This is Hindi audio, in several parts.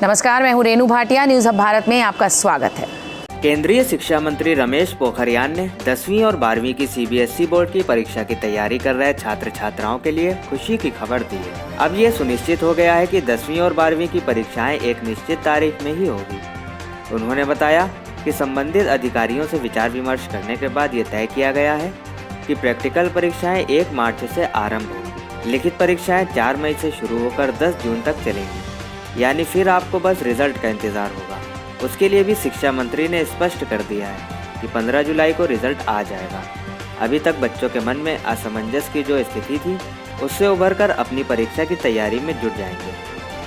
नमस्कार, मैं हूं रेनू भाटिया। न्यूज अब भारत में आपका स्वागत है। केंद्रीय शिक्षा मंत्री रमेश पोखरियाल ने 10वीं और 12वीं की सीबीएसई बोर्ड की परीक्षा की तैयारी कर रहे छात्र छात्राओं के लिए खुशी की खबर दी है। अब ये सुनिश्चित हो गया है कि 10वीं और 12वीं की परीक्षाएं एक निश्चित तारीख में ही होगी। उन्होंने बताया कि संबंधित अधिकारियों से विचार विमर्श करने के बाद ये तय किया गया है कि प्रैक्टिकल परीक्षाएं 1 मार्च से आरंभ होगी। लिखित परीक्षाएं 4 मई से शुरू होकर 10 जून तक चलेंगी, यानी फिर आपको बस रिजल्ट का इंतजार होगा। उसके लिए भी शिक्षा मंत्री ने स्पष्ट कर दिया है कि 15 जुलाई को रिजल्ट आ जाएगा। अभी तक बच्चों के मन में असमंजस की जो स्थिति थी, उससे उभरकर अपनी परीक्षा की तैयारी में जुट जाएंगे।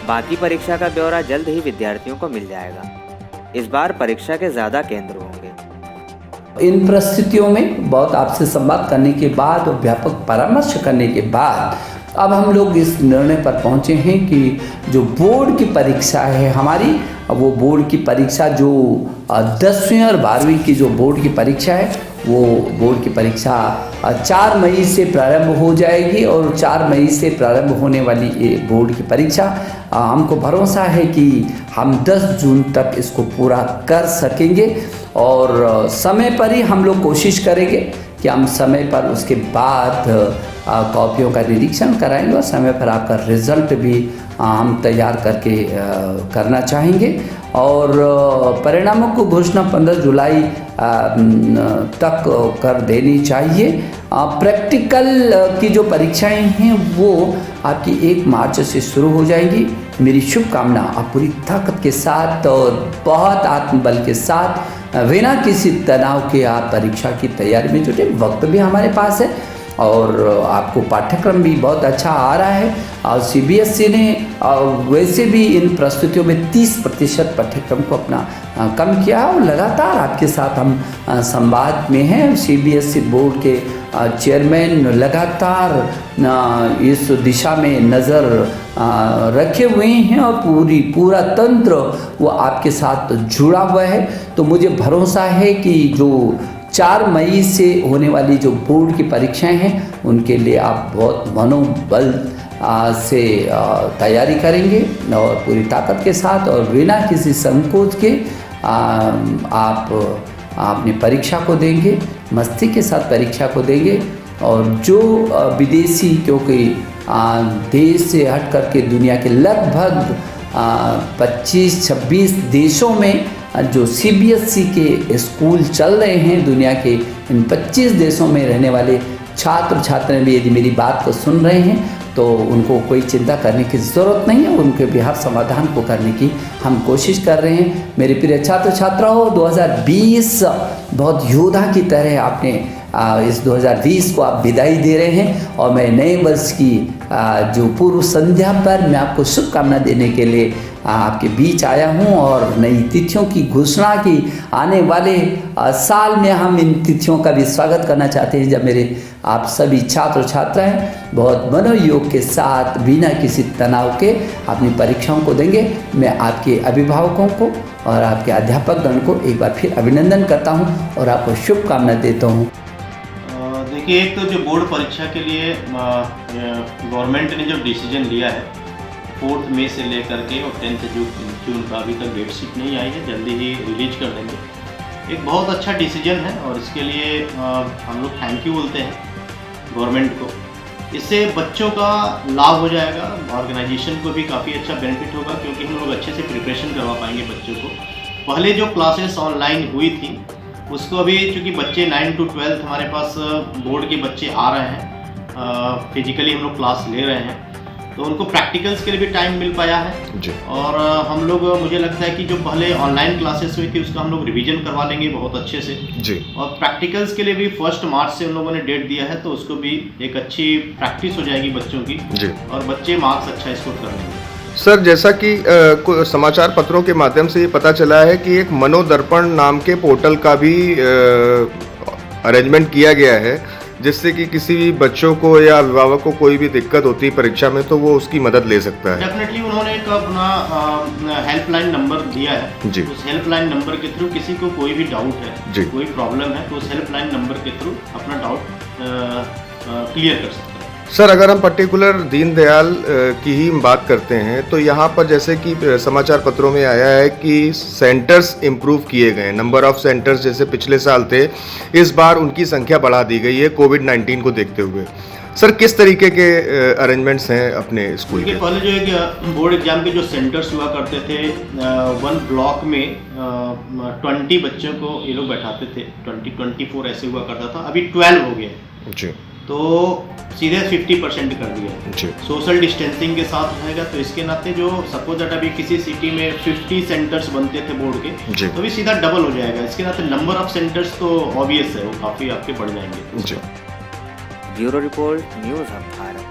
बाकी परीक्षा का ब्यौरा जल्द ही विद्यार्थियों को मिल जाएगा। इस बार परीक्षा के ज़्यादा केंद्र होंगे। इन परिस्थितियों में बहुत आपसे संवाद करने के बाद और व्यापक परामर्श करने के बाद अब हम लोग इस निर्णय पर पहुंचे हैं कि जो बोर्ड की परीक्षा है हमारी, वो बोर्ड की परीक्षा जो 10वीं और 12वीं की जो बोर्ड की परीक्षा है, वो बोर्ड की परीक्षा 4 मई से प्रारंभ हो जाएगी। और 4 मई से प्रारंभ होने वाली ये बोर्ड की परीक्षा हमको भरोसा है कि हम 10 जून तक इसको पूरा कर सकेंगे। और समय पर ही हम लोग कोशिश करेंगे कि हम समय पर उसके बाद कॉपियों का निरीक्षण कराएंगे और समय पर आपका रिज़ल्ट भी हम तैयार करके करना चाहेंगे। और परिणामों को घोषणा 15 जुलाई तक कर देनी चाहिए। प्रैक्टिकल की जो परीक्षाएं हैं वो आपकी 1 मार्च से शुरू हो जाएंगी। मेरी शुभकामना, आप पूरी ताकत के साथ और बहुत आत्मबल के साथ बिना किसी तनाव के आप परीक्षा की तैयारी में जुटे। वक्त भी हमारे पास है और आपको पाठ्यक्रम भी बहुत अच्छा आ रहा है। और सीबीएसई ने वैसे भी इन प्रस्तुतियों में 30% पाठ्यक्रम को अपना कम किया और लगातार आपके साथ हम संवाद में हैं। सीबीएसई बोर्ड के चेयरमैन लगातार इस दिशा में नज़र रखे हुए हैं और पूरा तंत्र वो आपके साथ जुड़ा हुआ है। तो मुझे भरोसा है कि जो 4 मई से होने वाली जो बोर्ड की परीक्षाएं हैं उनके लिए आप बहुत मनोबल से तैयारी करेंगे और पूरी ताकत के साथ और बिना किसी संकोच के आप अपनी परीक्षा को देंगे, मस्ती के साथ परीक्षा को देंगे। और जो विदेशी, क्योंकि देश से हट करके दुनिया के लगभग 25-26 देशों में जो सीबीएसई के स्कूल चल रहे हैं, दुनिया के इन 25 देशों में रहने वाले छात्र छात्राएं भी यदि मेरी बात को सुन रहे हैं तो उनको कोई चिंता करने की ज़रूरत नहीं है। उनके भी हर समाधान को करने की हम कोशिश कर रहे हैं। मेरे प्रिय छात्र छात्राओं, 2020 बहुत योद्धा की तरह आपने इस 2020 को आप विदाई दे रहे हैं और मैं नए वर्ष की जो पूर्व संध्या पर मैं आपको शुभकामना देने के लिए आपके बीच आया हूं। और नई तिथियों की घोषणा की आने वाले साल में हम इन तिथियों का भी स्वागत करना चाहते हैं, जब मेरे आप सभी छात्र छात्राएं बहुत मनोयोग के साथ बिना किसी तनाव के अपनी परीक्षाओं को देंगे। मैं आपके अभिभावकों को और आपके अध्यापकगण को एक बार फिर अभिनंदन करता हूं और आपको शुभकामना देता हूं। देखिए, एक तो जो बोर्ड परीक्षा के लिए गवर्नमेंट ने जो डिसीजन लिया है 4 मई से लेकर के और 10 जून का अभी तक डेट शीट नहीं आई है, जल्दी ही रिलीज कर देंगे। एक बहुत अच्छा डिसीजन है और इसके लिए हम लोग थैंक यू बोलते हैं गवर्नमेंट को। इससे बच्चों का लाभ हो जाएगा, ऑर्गेनाइजेशन को भी काफ़ी अच्छा बेनिफिट होगा, क्योंकि हम लोग अच्छे से प्रिपरेशन करवा पाएंगे बच्चों को। पहले जो क्लासेस ऑनलाइन हुई थी उसको अभी, चूँकि बच्चे 9 to 12 हमारे पास बोर्ड के बच्चे आ रहे हैं, फिजिकली हम लोग क्लास ले रहे हैं, तो उनको प्रैक्टिकल्स के लिए भी टाइम मिल पाया है जी। और हम लोग, मुझे लगता है कि जो पहले ऑनलाइन क्लासेस हुई थी उसका हम लोग रिवीजन करवा लेंगे बहुत अच्छे से जी। और प्रैक्टिकल्स के लिए भी 1 मार्च से उन लोगों ने डेट दिया है, तो उसको भी एक अच्छी प्रैक्टिस हो जाएगी बच्चों की जी। और बच्चे मार्क्स अच्छा स्कोर कर लेंगे। सर, जैसा कि समाचार पत्रों के माध्यम से ये पता चला है कि एक मनोदर्पण नाम के पोर्टल का भी अरेंजमेंट किया गया है, जिससे कि किसी भी बच्चों को या अभिभावक को कोई भी दिक्कत होती है परीक्षा में तो वो उसकी मदद ले सकता है। डेफिनेटली उन्होंने एक अपना हेल्पलाइन नंबर दिया है जी। उस हेल्पलाइन नंबर के थ्रू किसी को कोई भी डाउट है जी, कोई प्रॉब्लम है, तो उस हेल्पलाइन नंबर के थ्रू अपना डाउट क्लियर कर सकता है। सर अगर हम पर्टिकुलर दीनदयाल की ही बात करते हैं तो यहाँ पर जैसे कि समाचार पत्रों में आया है कि सेंटर्स इम्प्रूव किए गए, नंबर ऑफ सेंटर्स जैसे पिछले साल थे इस बार उनकी संख्या बढ़ा दी गई है कोविड-19 को देखते हुए। सर किस तरीके के अरेंजमेंट्स हैं अपने स्कूल के? पहले जो है कि बोर्ड एग्जाम के जो सेंटर्स हुआ करते थे, वन ब्लॉक में 20 बच्चों को ये लोग बैठाते थे, 24 ऐसे हुआ करता था, अभी 12 हो गए जी, तो सीधे 50% कर दिया जी। सोशल डिस्टेंसिंग के साथ रहेगा, तो इसके नाते जो सपोज दैट अभी किसी सिटी में 50 सेंटर्स बनते थे बोर्ड के, जी। तो भी सीधा डबल हो जाएगा। इसके नाते नंबर ऑफ सेंटर्स तो ऑब्वियस है, वो काफ़ी आपके बढ़ जाएंगे। जी। Bureau report, news hub Bharat.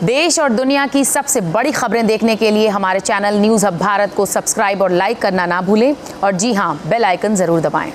देश और दुनिया की सबसे बड़ी खबरें देखने के लिए हमारे चैनल न्यूज़ हब भारत को सब्सक्राइब और लाइक करना ना भूलें और जी हाँ, बेल आइकन जरूर दबाएं।